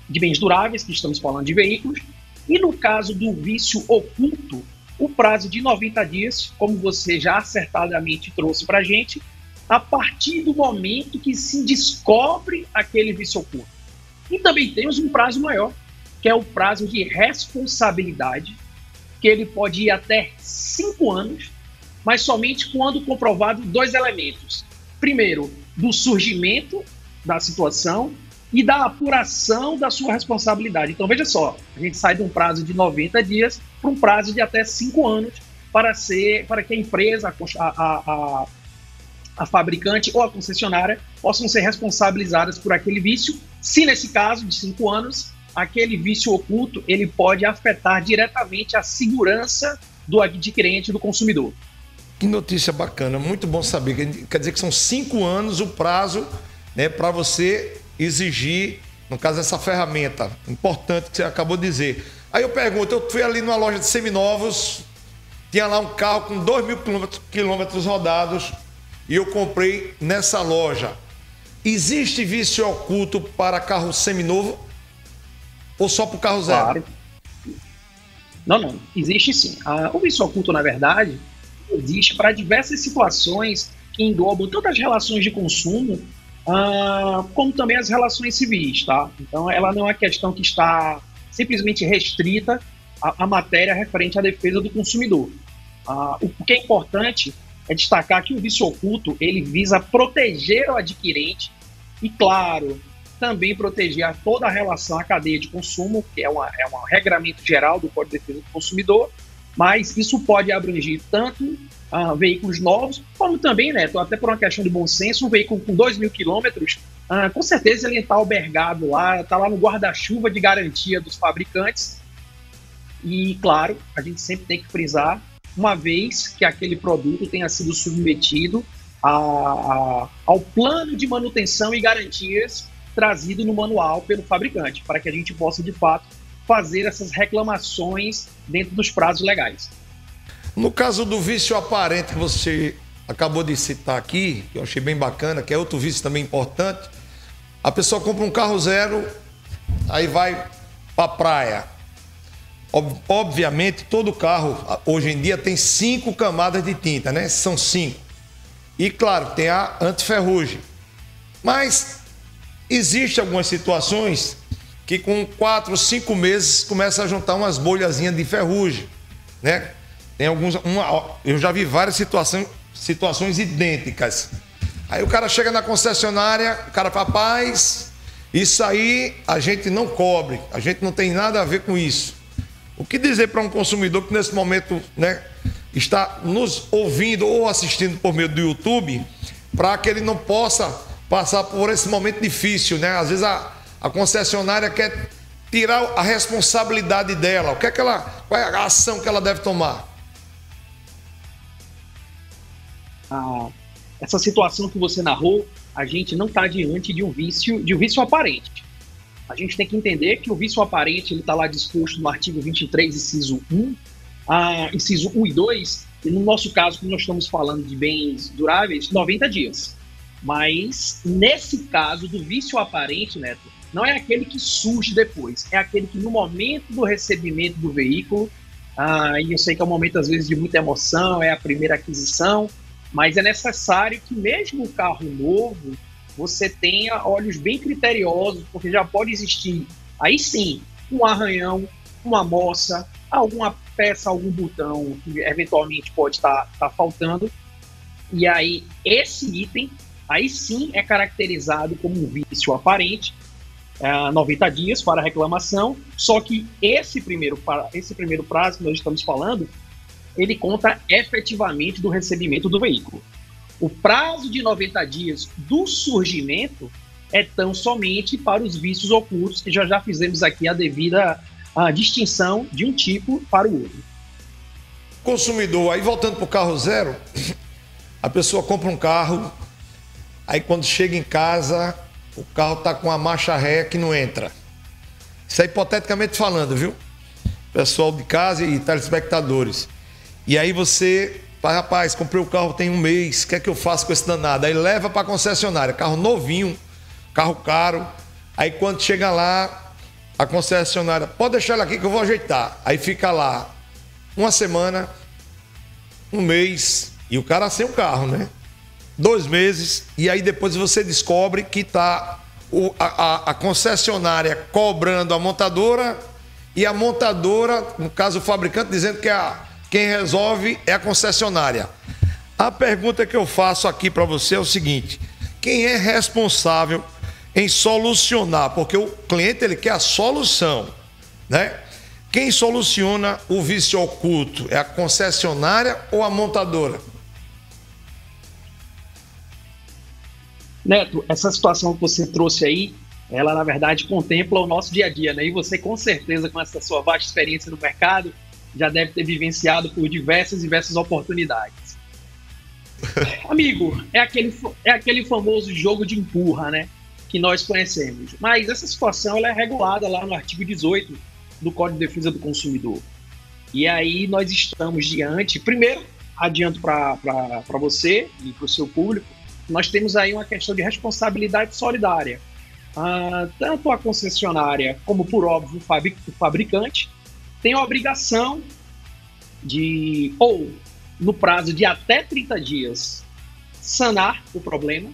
de bens duráveis, que estamos falando de veículos, e no caso do vício oculto, o prazo de 90 dias, como você já acertadamente trouxe para a gente, a partir do momento que se descobre aquele vício oculto. E também temos um prazo maior, que é o prazo de responsabilidade, que ele pode ir até 5 anos, mas somente quando comprovado 2 elementos. Primeiro, do surgimento da situação e da apuração da sua responsabilidade. Então, veja só, a gente sai de um prazo de 90 dias para um prazo de até 5 anos para que a empresa, a fabricante ou a concessionária possam ser responsabilizadas por aquele vício, se nesse caso de 5 anos, aquele vício oculto ele pode afetar diretamente a segurança do adquirente, do consumidor. Que notícia bacana, muito bom saber. Quer dizer que são 5 anos o prazo, né, para você exigir, no caso, essa ferramenta importante que você acabou de dizer. Aí eu pergunto, eu fui ali numa loja de seminovos, tinha lá um carro com 2.000 quilômetros rodados e eu comprei nessa loja. Existe vício oculto para carro seminovo ou só para o carro zero? Claro. Não, existe sim. O vício oculto, na verdade, existe para diversas situações que englobam tanto as relações de consumo como também as relações civis, tá? Então, ela não é uma questão que está simplesmente restrita à matéria referente à defesa do consumidor. O que é importante é destacar que o vício oculto, ele visa proteger o adquirente e, claro, também proteger a toda a relação à cadeia de consumo, que é um regramento geral do Código de Defesa do Consumidor, mas isso pode abranger tanto veículos novos, como também, né, até por uma questão de bom senso, um veículo com 2.000 quilômetros, com certeza ele está albergado lá, está lá no guarda-chuva de garantia dos fabricantes. E, claro, a gente sempre tem que frisar, uma vez que aquele produto tenha sido submetido ao plano de manutenção e garantias trazido no manual pelo fabricante, para que a gente possa, de fato, fazer essas reclamações dentro dos prazos legais. No caso do vício aparente que você acabou de citar aqui, que eu achei bem bacana, que é outro vício também importante, a pessoa compra um carro zero, aí vai para a praia. Obviamente, todo carro, hoje em dia, tem 5 camadas de tinta, né? São 5. E, claro, tem a antiferrugem. Mas existem algumas situações que com 4, 5 meses começa a juntar umas bolhazinhas de ferrugem, né? Tem eu já vi várias situações idênticas. Aí o cara chega na concessionária, o cara fala, rapaz, isso aí a gente não cobre, a gente não tem nada a ver com isso. O que dizer para um consumidor que nesse momento, né, está nos ouvindo ou assistindo por meio do YouTube, para que ele não possa passar por esse momento difícil, né? Às vezes a concessionária quer tirar a responsabilidade dela. Qual é a ação que ela deve tomar? Essa situação que você narrou, a gente não está diante de um vício aparente. A gente tem que entender que o vício aparente está lá disposto no artigo 23, inciso 1, inciso 1 e 2, e no nosso caso, como nós estamos falando de bens duráveis, 90 dias. Mas nesse caso do vício aparente, Neto, não é aquele que surge depois, é aquele que no momento do recebimento do veículo, e eu sei que é um momento às vezes de muita emoção, é a primeira aquisição, mas é necessário que mesmo o carro novo, você tenha olhos bem criteriosos, porque já pode existir, aí sim, um arranhão, uma moça, alguma peça, algum botão que eventualmente pode estar faltando, e aí esse item, aí sim é caracterizado como um vício aparente, 90 dias para reclamação, só que esse primeiro prazo que nós estamos falando, ele conta efetivamente do recebimento do veículo. O prazo de 90 dias do surgimento é tão somente para os vícios ocultos, que já fizemos aqui a devida distinção de um tipo para o outro. Consumidor, aí voltando para o carro zero, a pessoa compra um carro, Aí quando chega em casa, o carro tá com a marcha ré que não entra. Isso é hipoteticamente falando, viu? Pessoal de casa e telespectadores. E aí você, rapaz, comprei o carro tem 1 mês, o que é que eu faço com esse danado? Aí leva para a concessionária, carro novinho, carro caro. Aí quando chega lá, a concessionária, pode deixar ele aqui que eu vou ajeitar. Aí fica lá 1 semana, 1 mês, e o cara sem o carro, né? 2 meses, e aí depois você descobre que tá a concessionária cobrando a montadora e a montadora, no caso o fabricante, dizendo que quem resolve é a concessionária. A pergunta que eu faço aqui para você é o seguinte: quem é responsável em solucionar? Porque o cliente ele quer a solução, né? Quem soluciona o vício oculto é a concessionária ou a montadora? Neto, essa situação que você trouxe aí, ela na verdade contempla o nosso dia a dia, né? E você com certeza, com essa sua vasta experiência no mercado, já deve ter vivenciado por diversas oportunidades. Amigo, é aquele famoso jogo de empurra, né? Que nós conhecemos. Mas essa situação ela é regulada lá no artigo 18 do Código de Defesa do Consumidor. E aí nós estamos diante, primeiro, adianto para você e para o seu público, nós temos aí uma questão de responsabilidade solidária. Tanto a concessionária como, por óbvio, o fabricante tem a obrigação de, ou no prazo de até 30 dias, sanar o problema.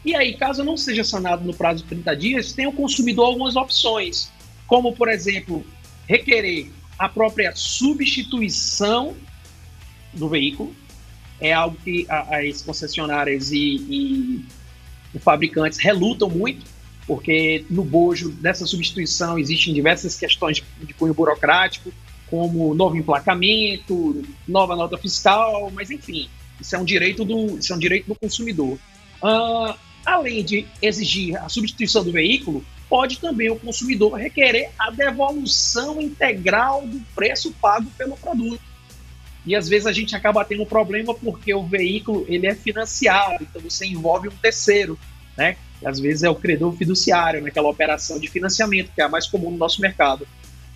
E aí, caso não seja sanado no prazo de 30 dias, tem o consumidor algumas opções, como, por exemplo, requerer a própria substituição do veículo. É algo que as concessionárias e fabricantes relutam muito, porque no bojo dessa substituição existem diversas questões de cunho burocrático, como novo emplacamento, nova nota fiscal, mas enfim, isso é um direito do consumidor. Além de exigir a substituição do veículo, pode também o consumidor requerer a devolução integral do preço pago pelo produto. E às vezes a gente acaba tendo um problema porque o veículo ele é financiado, então você envolve um terceiro, né? E às vezes é o credor fiduciário, naquela operação de financiamento, que é a mais comum no nosso mercado.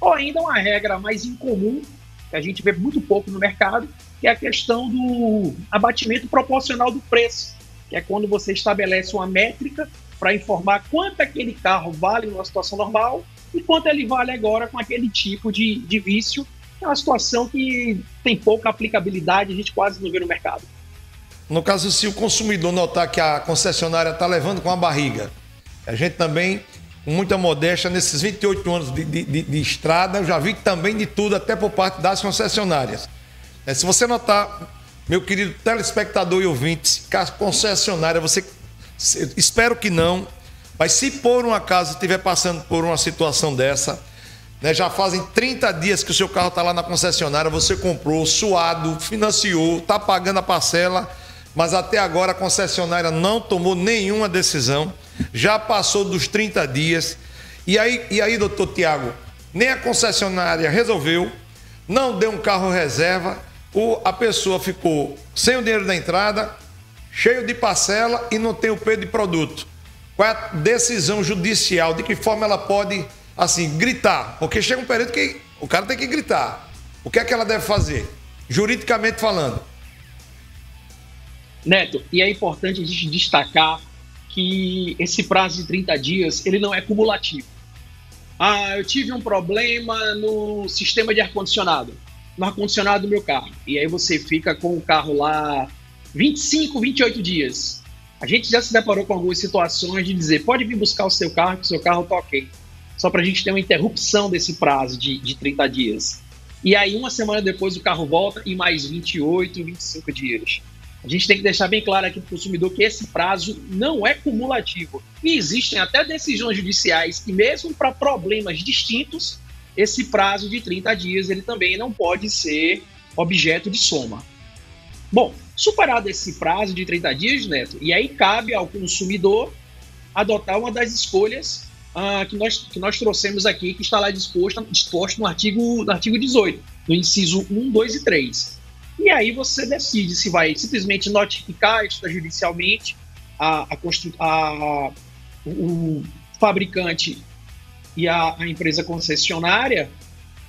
Ou ainda uma regra mais incomum, que a gente vê muito pouco no mercado, que é a questão do abatimento proporcional do preço, que é quando você estabelece uma métrica para informar quanto aquele carro vale numa situação normal e quanto ele vale agora com aquele tipo de vício. É uma situação que tem pouca aplicabilidade, a gente quase não vê no mercado. No caso, se o consumidor notar que a concessionária está levando com a barriga, a gente também, com muita modéstia, nesses 28 anos de estrada, eu já vi também de tudo, até por parte das concessionárias. Se você notar, meu querido telespectador e ouvinte, que a concessionária, espero que não, mas se por um acaso estiver passando por uma situação dessa, né, já fazem 30 dias que o seu carro está lá na concessionária, você comprou, suado, financiou, está pagando a parcela, mas até agora a concessionária não tomou nenhuma decisão, já passou dos 30 dias. E aí, doutor Tiago, nem a concessionária resolveu, não deu um carro reserva, a pessoa ficou sem o dinheiro da entrada, cheio de parcela e não tem o P de produto. Qual é a decisão judicial? De que forma ela pode, assim, gritar? Porque chega um período que o cara tem que gritar. O que é que ela deve fazer, juridicamente falando? Neto, e é importante a gente destacar que esse prazo de 30 dias, ele não é cumulativo. Eu tive um problema no sistema de ar-condicionado, no ar-condicionado do meu carro. E aí você fica com o carro lá 25, 28 dias. A gente já se deparou com algumas situações de dizer, pode vir buscar o seu carro, que o seu carro está ok. Só para a gente ter uma interrupção desse prazo de 30 dias. E aí, uma semana depois, o carro volta e mais 28, 25 dias. A gente tem que deixar bem claro aqui para o consumidor que esse prazo não é cumulativo. E existem até decisões judiciais que, mesmo para problemas distintos, esse prazo de 30 dias ele também não pode ser objeto de soma. Bom, superado esse prazo de 30 dias, Neto, e aí cabe ao consumidor adotar uma das escolhas que nós trouxemos aqui, que está lá disposto no artigo 18, no inciso 1, 2 e 3. E aí você decide se vai simplesmente notificar extrajudicialmente o fabricante e a empresa concessionária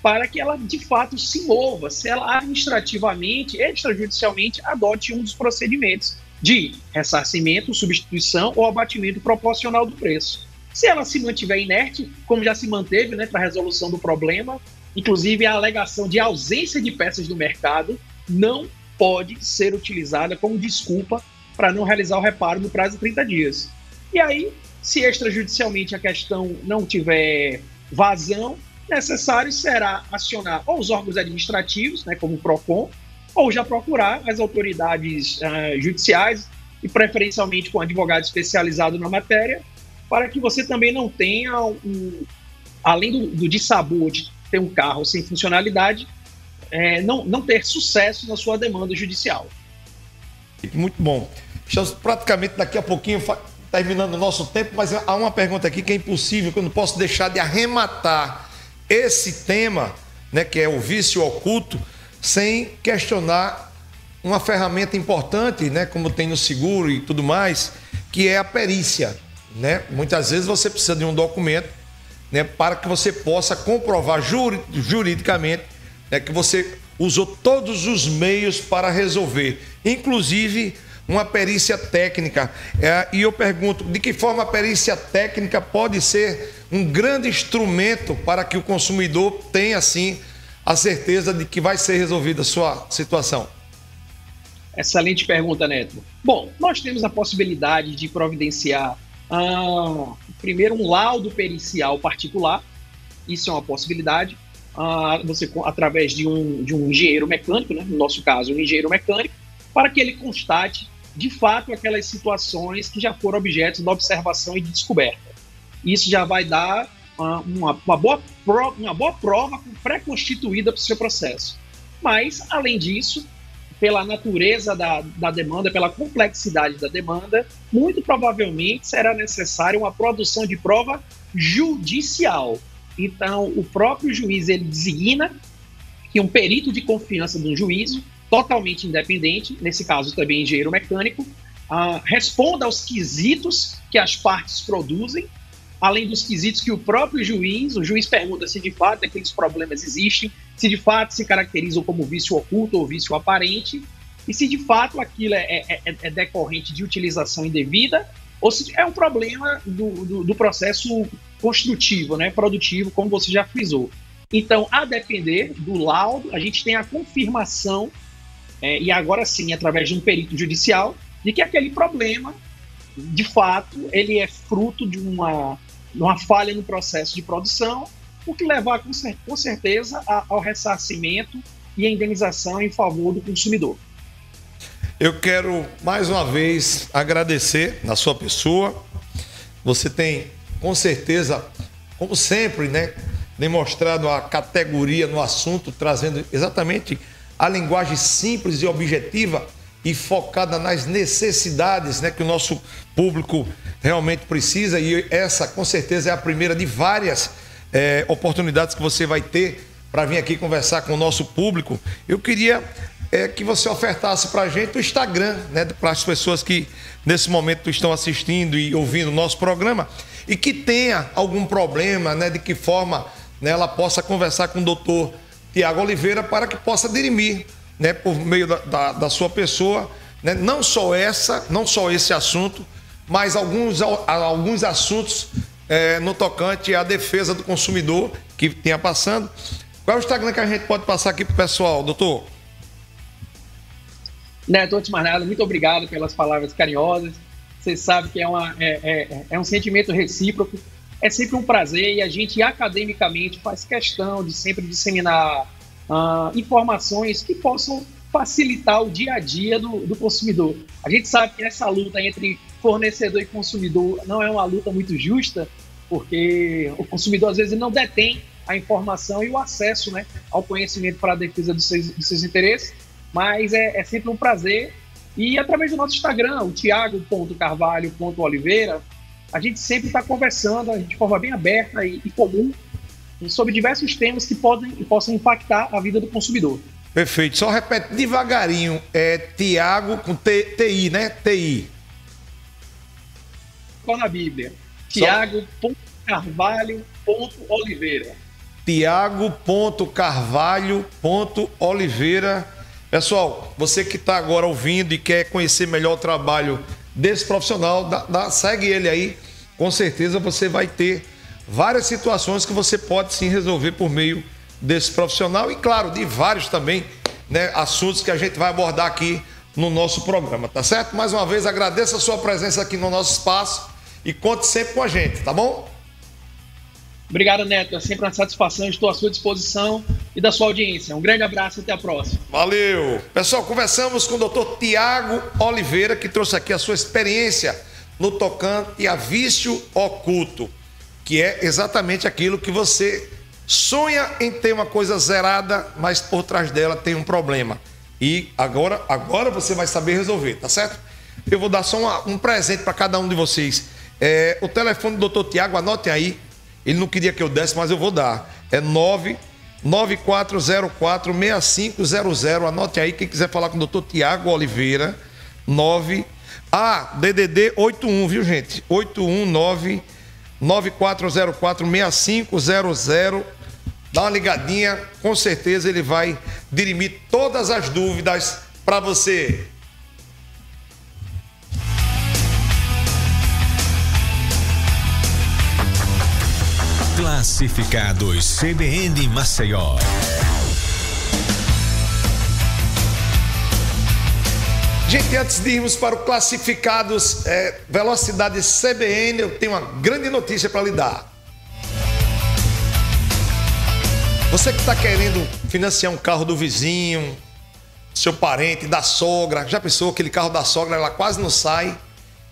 para que ela, de fato, se mova, se ela administrativamente, extrajudicialmente, adote um dos procedimentos de ressarcimento, substituição ou abatimento proporcional do preço. Se ela se mantiver inerte, como já se manteve, né, para a resolução do problema, inclusive a alegação de ausência de peças do mercado não pode ser utilizada como desculpa para não realizar o reparo no prazo de 30 dias. E aí, se extrajudicialmente a questão não tiver vazão, necessário será acionar ou os órgãos administrativos, né, como o PROCON, ou já procurar as autoridades judiciais e preferencialmente com advogado especializado na matéria, para que você também não tenha, além do dissabor de ter um carro sem funcionalidade, não ter sucesso na sua demanda judicial. Muito bom. Estamos praticamente daqui a pouquinho terminando o nosso tempo, mas há uma pergunta aqui que é impossível, que eu não posso deixar de arrematar esse tema, né, que é o vício oculto, sem questionar uma ferramenta importante, né, como tem no seguro e tudo mais, que é a perícia, né? Muitas vezes você precisa de um documento, né, para que você possa comprovar juridicamente, né, que você usou todos os meios para resolver, inclusive uma perícia técnica. E eu pergunto, de que forma a perícia técnica pode ser um grande instrumento para que o consumidor tenha, assim, a certeza de que vai ser resolvida a sua situação? Excelente pergunta, Neto. Bom, nós temos a possibilidade de providenciar, primeiro, um laudo pericial particular. Isso é uma possibilidade. Você, através de um engenheiro mecânico, né, no nosso caso, um engenheiro mecânico, para que ele constate, de fato, aquelas situações que já foram objeto da observação e de descoberta. Isso já vai dar uma boa prova pré-constituída para o seu processo. Mas, além disso, pela natureza da demanda, pela complexidade da demanda, muito provavelmente será necessária uma produção de prova judicial. Então, o próprio juiz, ele designa que um perito de confiança de um juízo, totalmente independente, nesse caso também engenheiro mecânico, responda aos quesitos que as partes produzem, além dos quesitos que o próprio juiz, o juiz pergunta se de fato aqueles problemas existem, se de fato se caracterizam como vício oculto ou vício aparente, e se de fato aquilo é decorrente de utilização indevida, ou se é um problema do processo construtivo, né, produtivo, como você já frisou. Então, a depender do laudo, a gente tem a confirmação, e agora sim, através de um perito judicial, de que aquele problema, de fato, ele é fruto de uma falha no processo de produção, o que levar com certeza ao ressarcimento e a indenização em favor do consumidor. Eu quero mais uma vez agradecer na sua pessoa. Você tem, com certeza, como sempre, né, demonstrado a categoria no assunto, trazendo exatamente a linguagem simples e objetiva e focada nas necessidades, né, que o nosso público realmente precisa, e essa com certeza é a primeira de várias oportunidades que você vai ter para vir aqui conversar com o nosso público. Eu queria que você ofertasse para a gente o Instagram, né, para as pessoas que nesse momento estão assistindo e ouvindo o nosso programa e que tenha algum problema, né, de que forma, né, ela possa conversar com o doutor Tiago Oliveira para que possa dirimir, né, por meio da sua pessoa, né, não só esse assunto, mas alguns assuntos no tocante à defesa do consumidor que tenha passando. Qual é o Instagram que a gente pode passar aqui para o pessoal, doutor? Neto, antes de mais nada, muito obrigado pelas palavras carinhosas. Você sabe que é um sentimento recíproco. É sempre um prazer e a gente academicamente faz questão de sempre disseminar informações que possam facilitar o dia a dia do consumidor. A gente sabe que essa luta entre fornecedor e consumidor não é uma luta muito justa, porque o consumidor às vezes não detém a informação e o acesso, né, ao conhecimento para a defesa dos seus interesses, mas é sempre um prazer. E através do nosso Instagram, o Tiago.Carvalho.Oliveira, a gente sempre está conversando de forma bem aberta e comum sobre diversos temas que possam impactar a vida do consumidor. Perfeito. Só repete devagarinho. É Tiago com TI, né? TI. igual na Bíblia. Tiago.carvalho.oliveira. Tiago.carvalho.oliveira. Pessoal, você que está agora ouvindo e quer conhecer melhor o trabalho desse profissional, segue ele aí. Com certeza você vai ter várias situações que você pode sim resolver por meio desse profissional e, claro, de vários também, né, assuntos que a gente vai abordar aqui no nosso programa, tá certo? Mais uma vez, agradeço a sua presença aqui no nosso espaço e conte sempre com a gente, tá bom? Obrigado, Neto. É sempre uma satisfação. Estou à sua disposição e da sua audiência. Um grande abraço e até a próxima. Valeu. Pessoal, conversamos com o Dr. Tiago Oliveira, que trouxe aqui a sua experiência no tocante a vício oculto, que é exatamente aquilo que você sonha em ter uma coisa zerada, mas por trás dela tem um problema. E agora você vai saber resolver, tá certo? Eu vou dar só um presente para cada um de vocês. O telefone do Dr. Tiago, anotem aí. Ele não queria que eu desse, mas eu vou dar. É 994046500. Anote aí, quem quiser falar com o Dr. Tiago Oliveira. DDD 81, viu, gente? 819-9404-6500. Dá uma ligadinha, com certeza ele vai dirimir todas as dúvidas para você. Classificados CBN Maceió. Gente, antes de irmos para o Classificados Velocidade CBN, eu tenho uma grande notícia para lhe dar. Você que está querendo financiar um carro do vizinho, seu parente, da sogra, já pensou aquele carro da sogra, ela quase não sai?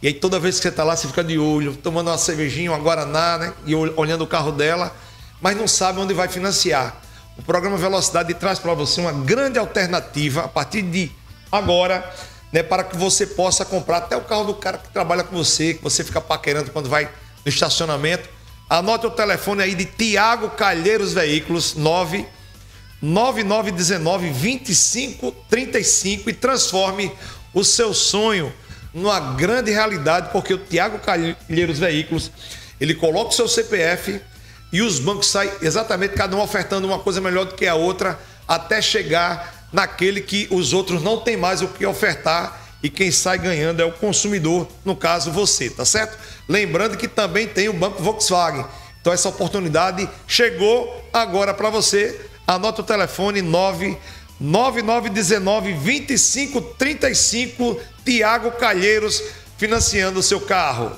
E aí toda vez que você está lá, você fica de olho, tomando uma cervejinha, uma guaraná, né? E olhando o carro dela, mas não sabe onde vai financiar. O programa Velocidade traz para você uma grande alternativa a partir de agora, né? Para que você possa comprar até o carro do cara que trabalha com você, que você fica paquerando quando vai no estacionamento. Anote o telefone aí de Tiago Calheiros Veículos, 99919-2535 e transforme o seu sonho numa grande realidade, porque o Tiago Calheiros Veículos, ele coloca o seu CPF e os bancos saem exatamente cada um ofertando uma coisa melhor do que a outra, até chegar naquele que os outros não têm mais o que ofertar e quem sai ganhando é o consumidor, no caso você, tá certo? Lembrando que também tem o Banco Volkswagen. Então essa oportunidade chegou agora para você. Anota o telefone 99919-2535, Tiago Calheiros, financiando o seu carro.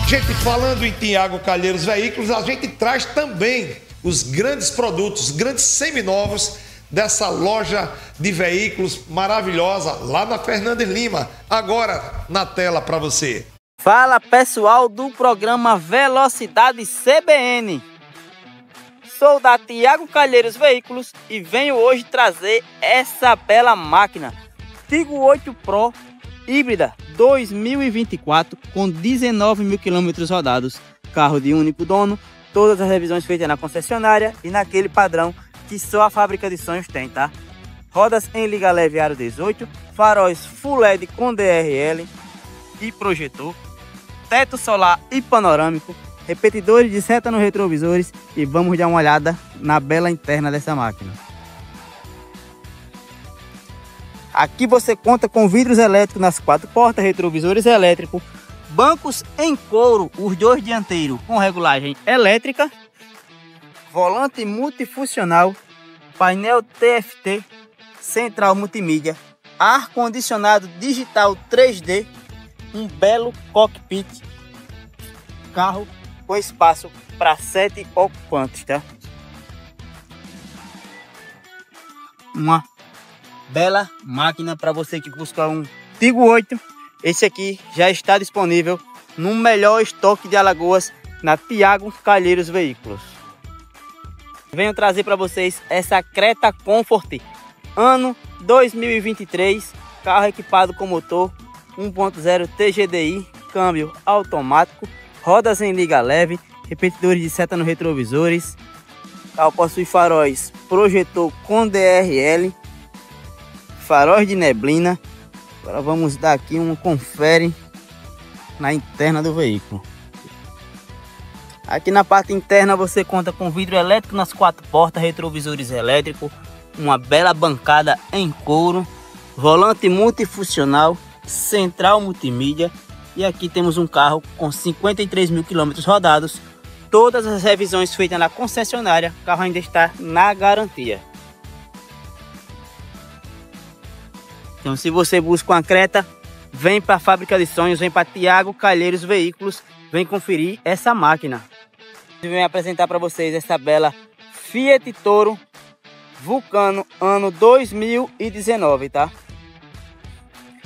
Gente, falando em Tiago Calheiros Veículos, a gente traz também os grandes produtos, grandes seminovos dessa loja de veículos maravilhosa lá na Fernandes Lima. Agora na tela para você. Fala, pessoal do programa Velocidade CBN. Sou da Tiago Calheiros Veículos e venho hoje trazer essa bela máquina Tigo 8 Pro híbrida 2024 com 19 mil quilômetros rodados, carro de único dono, todas as revisões feitas na concessionária e naquele padrão que só a fábrica de sonhos tem, tá? Rodas em liga leve aro 18, faróis Full LED com DRL e projetor, teto solar e panorâmico, repetidores de seta nos retrovisores e vamos dar uma olhada na bela interna dessa máquina. Aqui você conta com vidros elétricos nas 4 portas, retrovisores elétricos, bancos em couro, os 2 dianteiros com regulagem elétrica, volante multifuncional, painel TFT, central multimídia, ar-condicionado digital 3D, um belo cockpit, carro com espaço para 7 ocupantes, tá? Uma bela máquina para você que busca um Tigo 8. Esse aqui já está disponível no melhor estoque de Alagoas na Tiago Calheiros Veículos. Venho trazer para vocês essa Creta Comfort ano 2023, carro equipado com motor 1.0 TGDI, câmbio automático, rodas em liga leve, repetidores de seta nos retrovisores. O carro possui faróis projetor com DRL, faróis de neblina. Agora vamos dar aqui um confere na interna do veículo. Aqui na parte interna você conta com vidro elétrico nas 4 portas, retrovisores elétricos, uma bela bancada em couro, volante multifuncional, central multimídia, e aqui temos um carro com 53 mil quilômetros rodados. Todas as revisões feitas na concessionária, o carro ainda está na garantia. Então, se você busca uma Creta, vem para a Fábrica de Sonhos, vem para Thiago Calheiros Veículos, vem conferir essa máquina. Eu venho apresentar para vocês essa bela Fiat Toro Vulcano ano 2019, tá?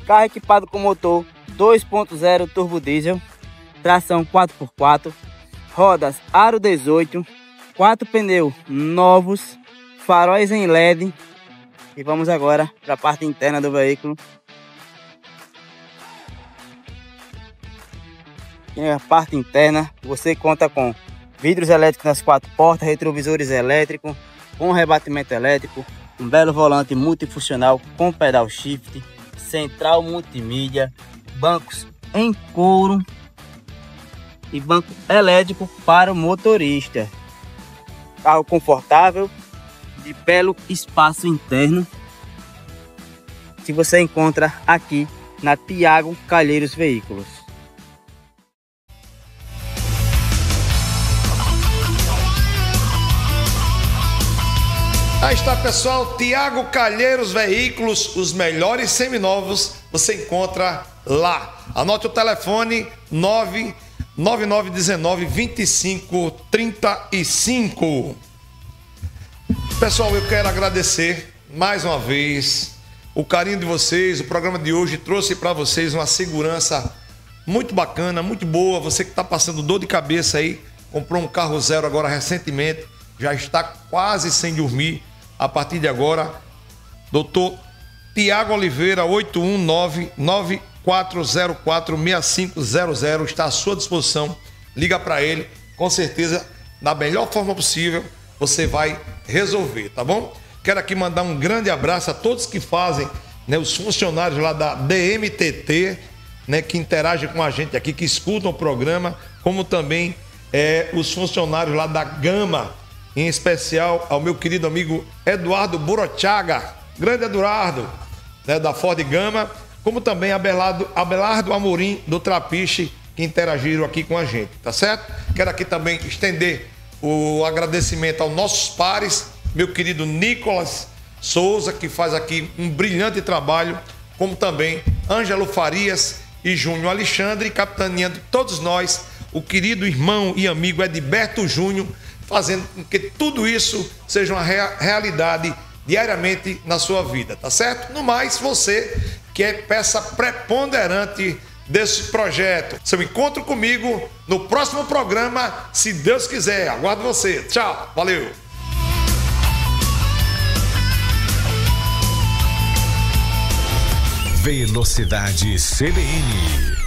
Carro equipado com motor 2.0 turbo diesel, tração 4x4, rodas aro 18, 4 pneus novos, faróis em LED. E vamos agora para a parte interna do veículo. Aqui na parte interna você conta com vidros elétricos nas 4 portas, retrovisores elétricos, com rebatimento elétrico, um belo volante multifuncional com pedal shift, central multimídia, bancos em couro e banco elétrico para o motorista. Carro confortável, de belo espaço interno, que você encontra aqui na Thiago Calheiros Veículos. Aí está, pessoal, Thiago Calheiros Veículos, os melhores seminovos você encontra lá. Anote o telefone 99919-2535. Pessoal, eu quero agradecer mais uma vez o carinho de vocês. O programa de hoje trouxe para vocês uma segurança muito bacana, muito boa. Você que está passando dor de cabeça aí, comprou um carro zero agora recentemente, já está quase sem dormir. A partir de agora, Dr. Thiago Oliveira, 819-9404-6500 está à sua disposição. Liga para ele, com certeza, da melhor forma possível, você vai resolver, tá bom? Quero aqui mandar um grande abraço a todos que fazem, né, os funcionários lá da DMTT, né, que interagem com a gente aqui, que escutam o programa, como também os funcionários lá da Gama, em especial ao meu querido amigo Eduardo Burochaga, grande Eduardo, né, da Ford Gama, como também Abelardo Amorim, do Trapiche, que interagiram aqui com a gente, tá certo? Quero aqui também estender o agradecimento aos nossos pares, meu querido Nicolas Souza, que faz aqui um brilhante trabalho, como também Ângelo Farias e Júnior Alexandre, capitaneando todos nós, o querido irmão e amigo Edberto Júnior, fazendo com que tudo isso seja uma realidade diariamente na sua vida, tá certo? No mais, você que é peça preponderante desse projeto. Seu encontro comigo no próximo programa, se Deus quiser. Aguardo você. Tchau, valeu! Velocidade CBN.